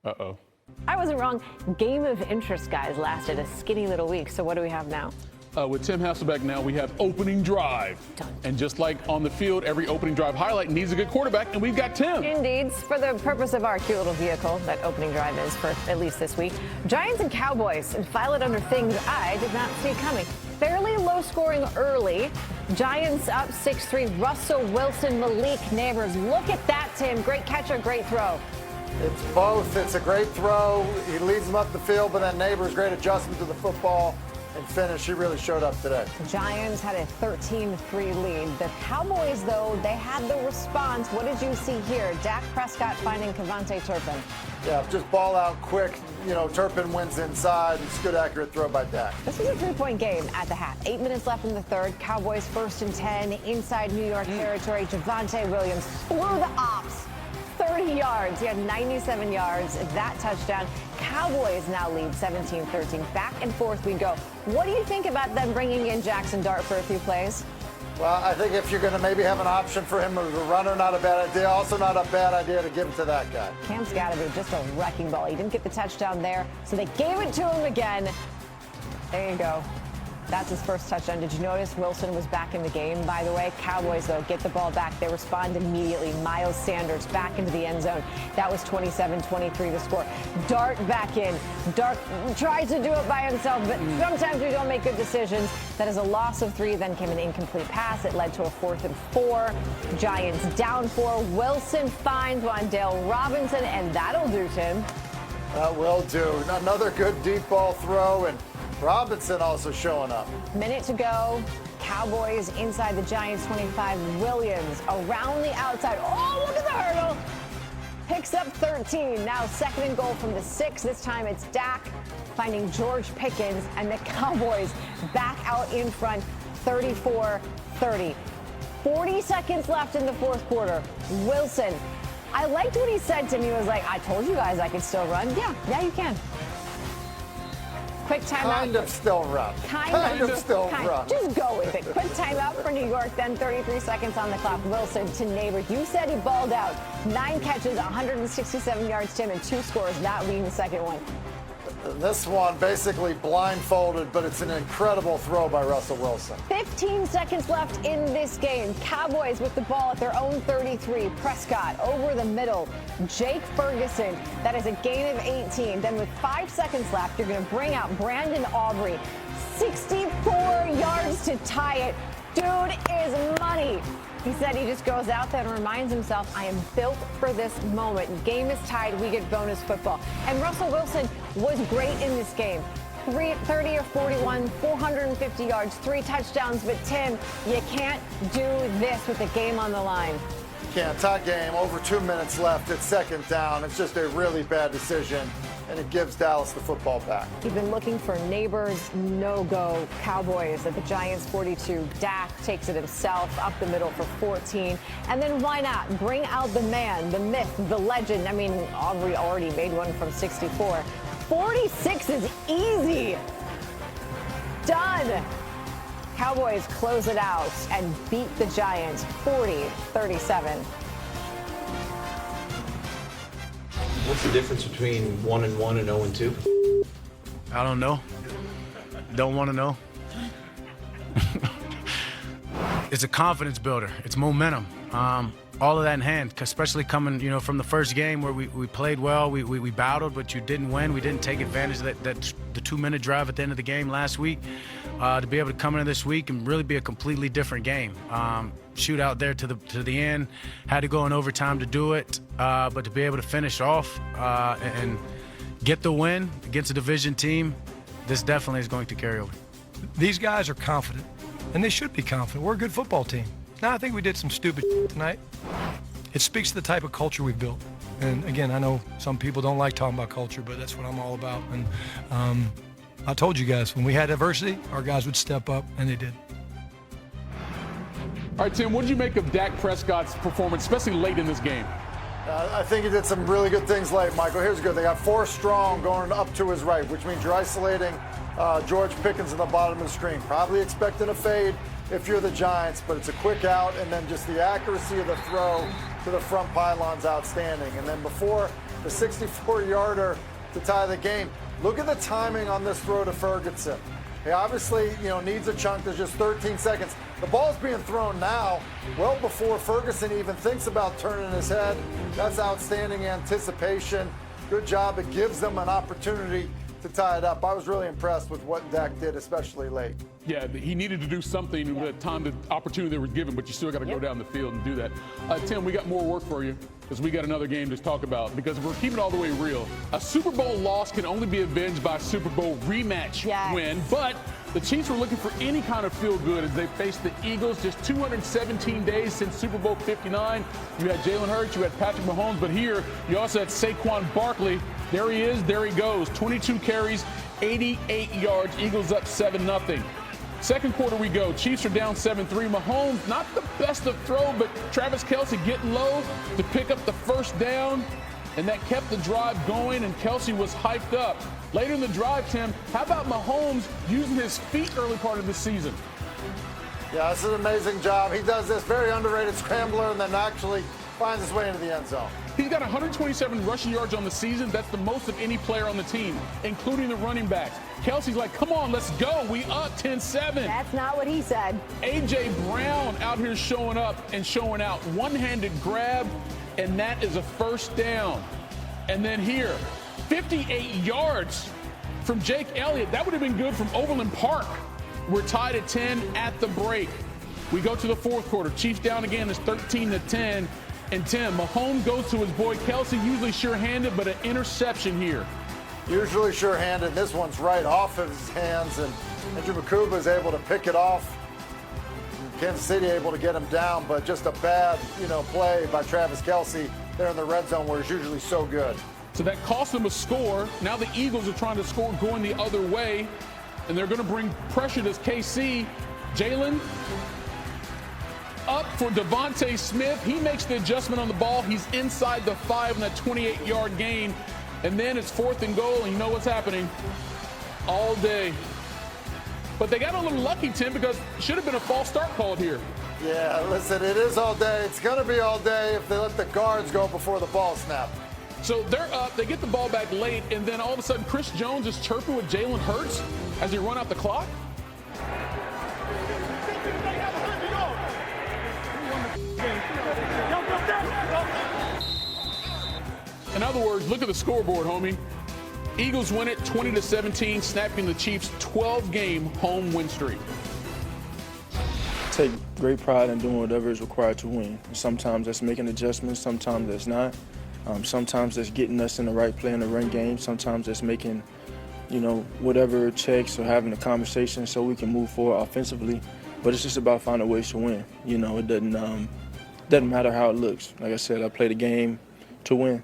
Uh-oh. I wasn't wrong. Game of interest, guys, lasted a skinny little week. So what do we have now? With Tim Hasselbeck now, we have opening drive. Done. And just like on the field, every opening drive highlight needs a good quarterback, and we've got Tim. Indeed. For the purpose of our cute little vehicle, that opening drive is for at least this week. Giants and Cowboys, and file it under things I did not see coming. Fairly low scoring early. Giants up 6-3. Russell Wilson, Malik Neighbors. Look at that, Tim. Great catch or great throw? It's both. It's a great throw. He leads them up the field, but then Neighbors, great adjustment to the football and finish. He really showed up today. The Giants had a 13-3 lead. The Cowboys, though, they had the response. What did you see here? Dak Prescott finding Kevontae Turpin. Yeah, just ball out quick. You know, Turpin wins inside. It's a good, accurate throw by Dak. This was a 3-point game at the half. 8 minutes left in the third. Cowboys 1st and 10 inside New York territory. Javonte Williams threw the ops. 30 yards. He had 97 yards. That touchdown. Cowboys now lead 17-13. Back and forth we go. What do you think about them bringing in Jackson Dart for a few plays? Well, I think if you're going to maybe have an option for him as a runner, not a bad idea. Also not a bad idea to give him to that guy. Cam's got to be just a wrecking ball. He didn't get the touchdown there, so they gave it to him again. There you go. That's his first touchdown. Did you notice Wilson was back in the game, by the way? Cowboys, though, get the ball back. They respond immediately. Miles Sanders back into the end zone. That was 27-23 to score. Dart back in. Dart tries to do it by himself, but sometimes we don't make good decisions. That is a loss of 3. Then came an incomplete pass. It led to a 4th and 4. Giants down 4. Wilson finds Wan'Dale Robinson, and that'll do, Tim. That will do. Another good deep ball throw, and Robinson also showing up. Minute to go. Cowboys inside the Giants 25. Williams around the outside. Oh, look at the hurdle. Picks up 13. Now 2nd and goal from the 6. This time it's Dak finding George Pickens, and the Cowboys back out in front 34-30. 40 seconds left in the 4th quarter. Wilson. I liked what he said to me. He was like, I told you guys I could still run. Yeah, you can. Quick timeout. Kind of still run. Kind of still run. Just go with it. Quick timeout for New York, then 33 seconds on the clock. Wilson to Neighbors. You said he balled out. 9 catches, 167 yards, Tim, and 2 scores, not leading the second one. This one basically blindfolded, but it's an incredible throw by Russell Wilson. 15 seconds left in this game. Cowboys with the ball at their own 33. Prescott over the middle. Jake Ferguson. That is a gain of 18. Then with 5 seconds left, you're going to bring out Brandon Aubrey. 64 yards to tie it. Dude is money. He said he just goes out there and reminds himself, I am built for this moment. Game is tied. We get bonus football. And Russell Wilson was great in this game. 30 or 41, 450 yards, 3 touchdowns. But, Tim, you can't do this with the game on the line. Can't. Tie game, over 2 minutes left. It's 2nd down. It's just a really bad decision, and it gives Dallas the football back. You've been looking for Neighbors, no-go. Cowboys at the Giants 42. Dak takes it himself up the middle for 14. And then why not bring out the man, the myth, the legend. I mean, Aubrey already made one from 64. 46 is easy. Done. Cowboys close it out and beat the Giants 40-37. What's the difference between 1-1 and 0-2? I don't know. Don't want to know. It's a confidence builder. It's momentum. All of that in hand, especially coming, from the first game where we played well, we battled, but you didn't win. We didn't take advantage of the 2-minute drive at the end of the game last week. To be able to come into this week and really be a completely different game. Shootout there to the end, had to go in overtime to do it, but to be able to finish off and get the win against a division team, this definitely is going to carry over. These guys are confident, and they should be confident. We're a good football team. Now, I think we did some stupid tonight. It speaks to the type of culture we've built. And again, I know some people don't like talking about culture, but that's what I'm all about. And I told you guys, when we had adversity, our guys would step up, and they did. All right, Tim, what did you make of Dak Prescott's performance, especially late in this game? I think he did some really good things late, Michael. Here's good. They got 4 strong going up to his right, which means you're isolating George Pickens in the bottom of the screen. Probably expecting a fade if you're the Giants, but it's a quick out, and then just the accuracy of the throw to the front pylon's outstanding. And then before the 64-yarder to tie the game. Look at the timing on this throw to Ferguson. He obviously, needs a chunk. There's just 13 seconds. The ball's being thrown now, well before Ferguson even thinks about turning his head. That's outstanding anticipation. Good job. It gives them an opportunity to tie it up. I was really impressed with what Dak did, especially late. Yeah, he needed to do something with the time, the opportunity they were given, but you still got to go down the field and do that. Tim, we got more work for you because we got another game to talk about, because we're keeping it all the way real. A Super Bowl loss can only be avenged by a Super Bowl rematch win, but the Chiefs were looking for any kind of feel good as they faced the Eagles just 217 days since Super Bowl 59. You had Jalen Hurts, you had Patrick Mahomes, but here you also had Saquon Barkley. There he is, there he goes. 22 carries, 88 yards. Eagles up 7-0. Second quarter we go. Chiefs are down 7-3. Mahomes, not the best of throw, but Travis Kelce getting low to pick up the first down, and that kept the drive going, and Kelce was hyped up. Later in the drive, Tim, how about Mahomes using his feet early part of the season? Yeah, it's an amazing job. He does this very underrated scrambler and then actually finds his way into the end zone. He's got 127 rushing yards on the season. That's the most of any player on the team, including the running backs. Kelce's like, come on, let's go. We up 10-7. That's not what he said. A.J. Brown out here showing up and showing out. One-handed grab, and that is a first down. And then here, 58 yards from Jake Elliott. That would have been good from Overland Park. We're tied at 10 at the break. We go to the fourth quarter. Chiefs down again. It's 13-10. And Tim, Mahomes goes to his boy Kelce, usually sure-handed, but an interception here. Usually sure-handed. This one's right off of his hands, and Andrew Makuba is able to pick it off. Kansas City able to get him down, but just a bad, play by Travis Kelce there in the red zone where he's usually so good. So that cost them a score. Now the Eagles are trying to score going the other way, and they're going to bring pressure to KC. Jalen up for Devontae Smith. He makes the adjustment on the ball. He's inside the 5 in that 28-yard gain. And then it's 4th and goal, and you know what's happening all day. But they got a little lucky, Tim, because it should have been a false start called here. Yeah, listen, it is all day. It's going to be all day if they let the guards go before the ball snap. So they're up. They get the ball back late, and then all of a sudden Chris Jones is chirping with Jalen Hurts as he run out the clock. In other words, look at the scoreboard, homie. Eagles win it 20-17, snapping the Chiefs' 12-game home win streak. Take great pride in doing whatever is required to win. Sometimes that's making adjustments, sometimes that's not. Sometimes that's getting us in the right play in the run game. Sometimes that's making, whatever it takes or having a conversation so we can move forward offensively. But it's just about finding ways to win. It doesn't matter how it looks. Like I said, I play the game to win.